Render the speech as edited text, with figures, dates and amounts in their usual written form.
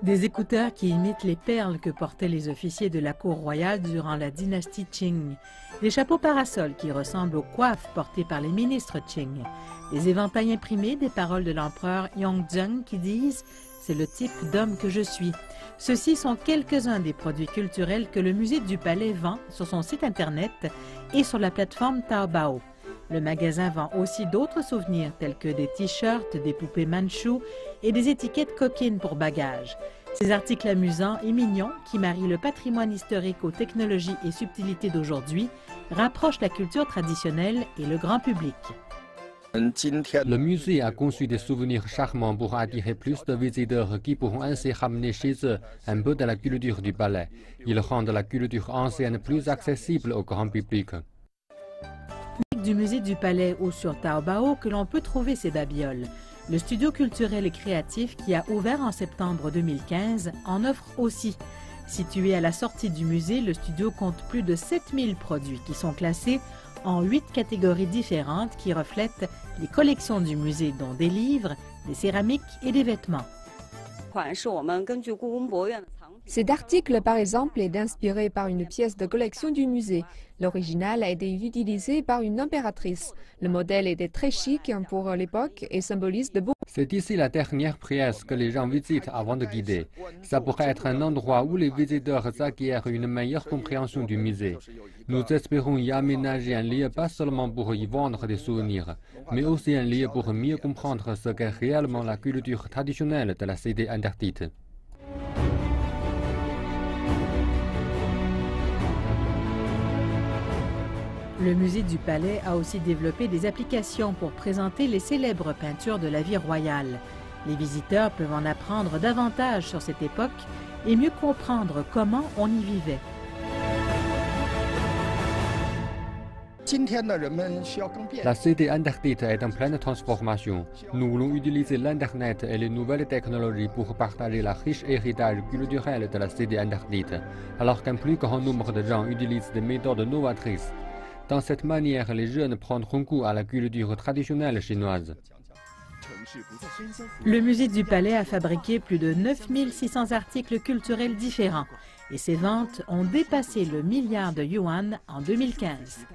Des écouteurs qui imitent les perles que portaient les officiers de la cour royale durant la dynastie Qing. Des chapeaux parasols qui ressemblent aux coiffes portées par les ministres Qing. Des éventails imprimés des paroles de l'empereur Yongzheng qui disent « C'est le type d'homme que je suis ». Ceux-ci sont quelques-uns des produits culturels que le musée du Palais vend sur son site Internet et sur la plateforme Taobao. Le magasin vend aussi d'autres souvenirs tels que des t-shirts, des poupées mandchoues et des étiquettes coquines pour bagages. Ces articles amusants et mignons qui marient le patrimoine historique aux technologies et subtilités d'aujourd'hui rapprochent la culture traditionnelle et le grand public. Le musée a conçu des souvenirs charmants pour attirer plus de visiteurs qui pourront ainsi ramener chez eux un peu de la culture du palais. Ils rendent la culture ancienne plus accessible au grand public. Du musée du Palais ou sur Taobao que l'on peut trouver ces babioles. Le studio culturel et créatif qui a ouvert en septembre 2015 en offre aussi. Situé à la sortie du musée, le studio compte plus de 7000 produits qui sont classés en 8 catégories différentes qui reflètent les collections du musée, dont des livres, des céramiques et des vêtements. Cet article, par exemple, est inspiré par une pièce de collection du musée. L'original a été utilisé par une impératrice. Le modèle était très chic pour l'époque et symbolise de beaux. C'est ici la dernière pièce que les gens visitent avant de guider. Ça pourrait être un endroit où les visiteurs acquièrent une meilleure compréhension du musée. Nous espérons y aménager un lieu pas seulement pour y vendre des souvenirs, mais aussi un lieu pour mieux comprendre ce qu'est réellement la culture traditionnelle de la cité interdite. Le musée du Palais a aussi développé des applications pour présenter les célèbres peintures de la vie royale. Les visiteurs peuvent en apprendre davantage sur cette époque et mieux comprendre comment on y vivait. La cité interdite est en pleine transformation. Nous voulons utiliser l'Internet et les nouvelles technologies pour partager la riche héritage culturel de la cité interdite, alors qu'un plus grand nombre de gens utilisent des méthodes novatrices. Dans cette manière, les jeunes prendront goût à la culture traditionnelle chinoise. Le musée du Palais a fabriqué plus de 9600 articles culturels différents et ses ventes ont dépassé le milliard de yuan en 2015.